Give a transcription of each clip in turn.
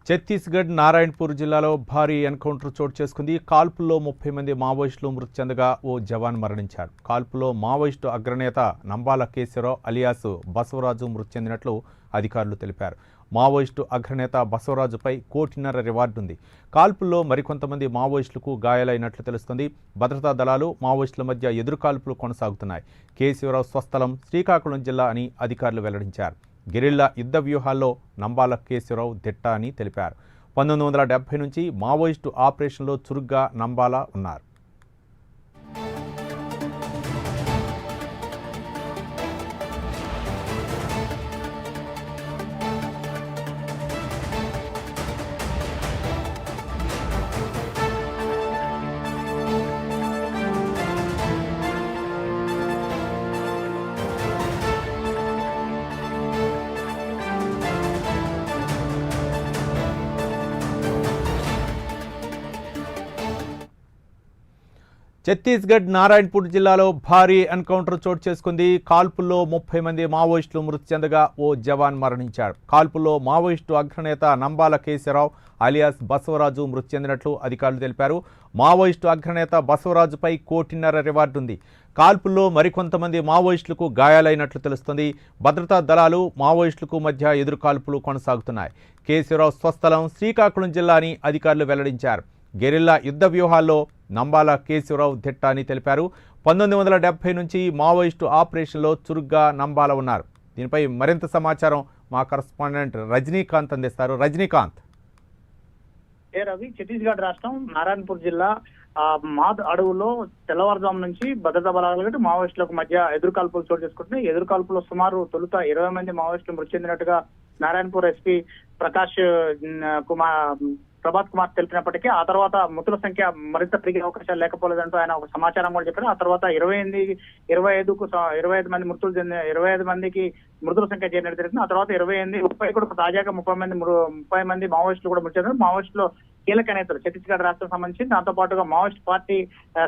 ఛత్తీస్గఢ్ నారాయణపూర్ జిల్లాలో భారీ ఎన్కౌంటర్ చోటు చేసుకుంది. కాల్పుల్లో 30 మంది మావోయిస్టులు మృతి చెందగా ఓ జవాన్ మరణించాడు. కాల్పులో మావోయిస్టు అగ్రనేత నంబాల కేశవరావు అలియాస్ బసవరాజు మృతి చెందినట్లు అధికారులు తెలిపారు. మావోయిస్టు అగ్రనేత బసవరాజుపై కోటిన్నర రివార్డు ఉంది. కాల్పుల్లో మరికొంతమంది మావోయిస్టులకు గాయాలైనట్లు తెలుస్తుంది. భద్రతా దళాలు మావోయిస్టుల మధ్య ఎదురుకాల్పులు కొనసాగుతున్నాయి. కేశవరావు స్వస్థలం శ్రీకాకుళం జిల్లా అని అధికారులు వెల్లడించారు. గెరిల్లా యుద్ధ వ్యూహాల్లో నంబాల కేశవరావు దిట్ట అని తెలిపారు. 1970 నుంచి మావోయిస్టు ఆపరేషన్లో చురుగ్గా నంబాల ఉన్నారు. ఛత్తీస్గఢ్ నారాయణపూర్ జిల్లాలో భారీ ఎన్కౌంటర్ చోటు చేసుకుంది. కాల్పుల్లో 30 మంది మావోయిస్టులు మృతి చెందగా ఓ జవాన్ మరణించాడు. కాల్పుల్లో మావోయిస్టు అగ్రనేత నంబాల కేశవరావు అలియాస్ బసవరాజు మృతి చెందినట్లు అధికారులు తెలిపారు. మావోయిస్టు అగ్రనేత బసవరాజుపై కోటిన్నర రివార్డు ఉంది. కాల్పుల్లో మరికొంతమంది మావోయిస్టులకు గాయాలైనట్లు తెలుస్తుంది. భద్రతా దళాలు మావోయిస్టులకు మధ్య ఎదురుకాల్పులు కొనసాగుతున్నాయి. కేశవరావు స్వస్థలం శ్రీకాకుళం జిల్లా అని అధికారులు వెల్లడించారు. గెరిల్లా యుద్ధ వ్యూహాల్లో నంబాల కేశవరావు దిట్ట అని తెలిపారు. 1970 నుంచి మావోయిస్టు ఆపరేషన్లో చురుగ్గా నంబాల ఉన్నారు. దీనిపై మరింత సమాచారం మా కరస్పాండెంట్ రజనీకాంత్ అందిస్తారు. రజనీకాంత్. రవి, ఛత్తీస్గఢ్ రాష్ట్రం నారాయణపూర్ జిల్లా మాద్ అడవులో తెల్లవారుజాము నుంచి భద్రతా బలాలకు మావోయిస్టులకు మధ్య ఎదురుకాల్పులు చోటు చేసుకుంటున్నాయి. ఎదురుకాల్పులో సుమారు తొలుత 20 మంది మావోయిస్టులు మృతి చెందినట్టుగా నారాయణపూర్ ఎస్పీ ప్రభాత్ కుమార్ తెలిపినప్పటికీ ఆ తర్వాత మృతుల సంఖ్య మరింత పెరిగే అవకాశాలు లేకపోలేదంటూ ఆయన ఒక సమాచారం కూడా చెప్పారు. ఆ తర్వాత 25 మందికి మృతుల సంఖ్య చేరినట్టు తెలిసింది. ఆ తర్వాత 30 కూడా తాజాగా 30 మంది మావోయిస్టులు కూడా మృతి చెందారు. మావోయిస్టులో కీలక నేతలు ఛత్తీస్గఢ్ రాష్ట్రం సంబంధించి దాంతో పాటుగా మావోయిస్ట్ పార్టీ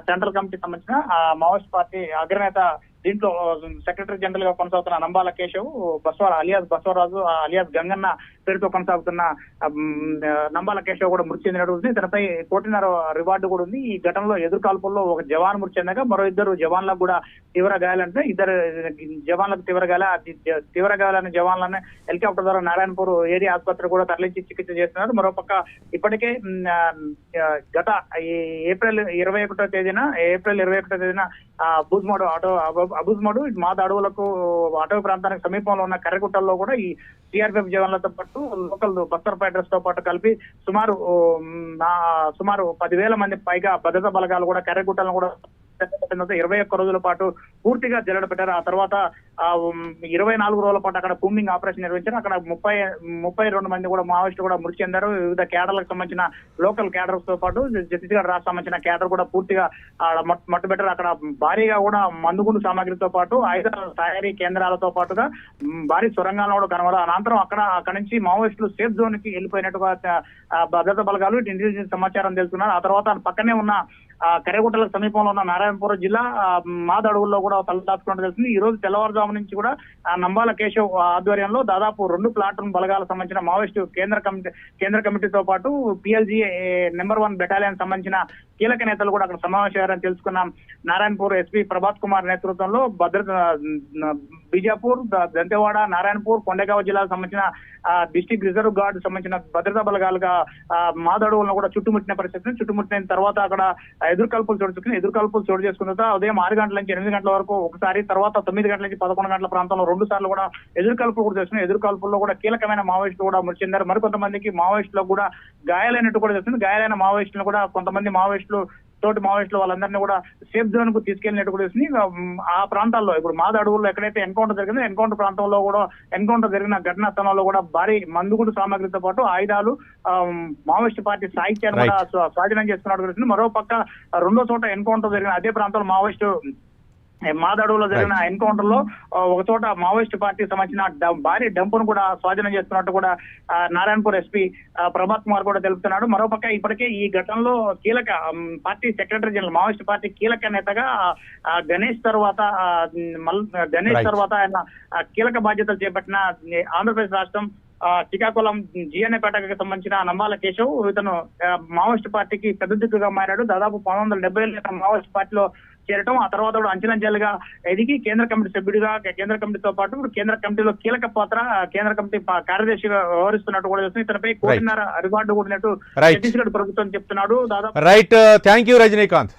సెంట్రల్ కమిటీ సంబంధించిన మావోయిస్ట్ పార్టీ అగ్రనేత దీంట్లో సెక్రటరీ జనరల్ గా కొనసాగుతున్న నంబాల కేశవ్ అలియాస్ బసవరాజు అలియాస్ గంగన్న పేరుతో కొనసాగుతున్న నంబాల కేశవ్ కూడా మృతి చెందినట్టు తనపై కోటిన్నర రివార్డు కూడా ఉంది. ఈ ఘటనలో ఎదురుకాల్పుల్లో ఒక జవాన్ మృతి చెందగా మరో 2 జవాన్లకు కూడా తీవ్ర గాయాలంటే 2 జవాన్లకు తీవ్ర గాయాలైన జవాన్లను హెలికాప్టర్ ద్వారా నారాయణపూర్ ఏరియా ఆసుపత్రి కూడా తరలించి చికిత్స చేస్తున్నారు. మరోపక్క ఇప్పటికే గత ఏప్రిల్ 21వ తేదీన అబుజ్మడు మాద అడవులకు అటవీ ప్రాంతానికి సమీపంలో ఉన్న కర్రగుట్టల్లో కూడా ఈ సిఆర్పిఎఫ్ జవాన్లతో పాటు లోకల్ బస్తర్ ఫైటర్స్ తో పాటు కలిపి సుమారు 10,000 మంది పైగా భద్రతా బలగాలు కూడా కర్రగుట్టలను కూడా 21 రోజుల పాటు పూర్తిగా జల్లెడ పెట్టారు. ఆ తర్వాత 24 రోజుల పాటు అక్కడ కూంబింగ్ ఆపరేషన్ నిర్వహించారు. అక్కడ 32 మంది కూడా మావోయిస్టులు కూడా మృతి చెందారు. వివిధ కేడర్లకు సంబంధించిన లోకల్ కేడర్స్ తో పాటు ఛత్తీస్గఢ్ రాష్ట్ర సంబంధించిన కేడర్ కూడా పూర్తిగా మట్టుబెట్టారు. అక్కడ భారీగా కూడా మందుగుండు సామాగ్రితో పాటు ఆయుధాల తయారీ కేంద్రాలతో పాటుగా భారీ సొరంగాలను కూడా కనుగొన్నారు. అనంతరం అక్కడ నుంచి మావోయిస్టులు సేఫ్ జోన్ కి వెళ్ళిపోయినట్టుగా భద్రతా బలగాలు ఇంటెలిజెన్స్ సమాచారం తెలుసుకున్నారు. ఆ తర్వాత పక్కనే ఉన్న కర్రగుట్టలకు సమీపంలో ఉన్న నారాయణపూర్ జిల్లా మాద్ అడవుల్లో కూడా తలదాచుకున్నట్టు తెలిసింది. ఈ రోజు తెల్లవారుజాము నుంచి కూడా నంబాల కేశవ్ ఆధ్వర్యంలో దాదాపు 2 ప్లాటూన్ బలగాలకు సంబంధించిన మావోయిస్టు కేంద్ర కమిటీతో పాటు PLG నెంబర్ 1 బెటాలియన్ సంబంధించిన కీలక నేతలు కూడా అక్కడ సమావేశమయ్యారని తెలుసుకున్నాం. నారాయణపూర్ ఎస్పీ ప్రభాత్ కుమార్ నేతృత్వంలో బీజాపూర్, దంతెవాడ, నారాయణపూర్, కొండగావ్ జిల్లాకు సంబంధించిన డిస్ట్రిక్ట్ రిజర్వ్ గార్డ్ సంబంధించిన భద్రతా బలగాలుగా మాదడువులను కూడా చుట్టుముట్టిన తర్వాత అక్కడ ఎదురుకాల్పులు చోటు చేసుకున్న తర్వాత ఉదయం 6 గంటల నుంచి 8 గంటల వరకు ఒకసారి, తర్వాత 9 గంటల నుంచి 11 గంటల ప్రాంతంలో 2 సార్లు కూడా ఎదురుకాల్పులు కూడా చేస్తున్నారు. ఎదురుకాల్పుల్లో కూడా కీలకమైన మావోయిస్టులు కూడా మృతి చెందారు. మరికొంతమందికి మావోయిస్టులకు కూడా గాయాలైనట్టు కూడా తెలుస్తుంది. గాయాలైన మావోయిస్టులను కూడా కొంతమంది తోటి మావోయిస్టులు వాళ్ళందరినీ కూడా సేఫ్ జోన్ కు తీసుకెళ్లినట్టు కూడా తెలుస్తుంది. ఆ ప్రాంతాల్లో ఇప్పుడు మాద అడవుల్లో ఎక్కడైతే ఎన్కౌంటర్ జరిగిందో ఎన్కౌంటర్ ప్రాంతంలో కూడా ఎన్కౌంటర్ జరిగిన ఘటనా స్థలంలో కూడా భారీ మందుగుండు సామాగ్రితో పాటు ఆయుధాలు, మావోయిస్ట్ పార్టీ సాహిత్యాన్ని కూడా స్వాధీనం చేసుకున్నట్టు తెలుస్తుంది. మరో పక్క 2వ చోట ఎన్కౌంటర్ జరిగిన అదే ప్రాంతంలో మావోయిస్టు మాదడువులో జరిగిన ఎన్కౌంటర్ లో ఒక చోట మావోయిస్ట్ పార్టీకి సంబంధించిన భారీ డంపును కూడా స్వాధీనం చేస్తున్నట్టు కూడా నారాయణపూర్ ఎస్పీ ప్రభాత్ కుమార్ కూడా తెలుపుతున్నాడు. మరోపక్క ఇప్పటికే ఈ ఘటనలో కీలక party secretary general Maoist party కీలక నేతగా గణేష్ తర్వాత ఆయన కీలక బాధ్యతలు చేపట్టిన ఆంధ్రప్రదేశ్ రాష్ట్రం శ్రీకాకుళం జిఎన్ఏపేటకు సంబంధించిన నంబాల కేశవ్ ఇతను మావోయిస్ట్ పార్టీకి పెద్ద దిక్కుగా మారాడు. దాదాపు 1970 మావోయిస్ట్ పార్టీలో చేరటం, ఆ తర్వాత కూడా అంచెలంచెలుగా ఎదిగి కేంద్ర కమిటీ సభ్యుడిగా, కేంద్ర కమిటీతో పాటు ఇప్పుడు కేంద్ర కమిటీలో కీలక పాత్ర, కేంద్ర కమిటీ కార్యదర్శిగా వ్యవహరిస్తున్నట్టు కూడా చూస్తుంది. ఇతనిపై 1.5 కోటి రివార్డు కూడినట్టు ఛత్తీస్గఢ్ ప్రభుత్వం చెప్తున్నాడు. దాదాపు రైట్, థ్యాంక్ యూ రజనీకాంత్.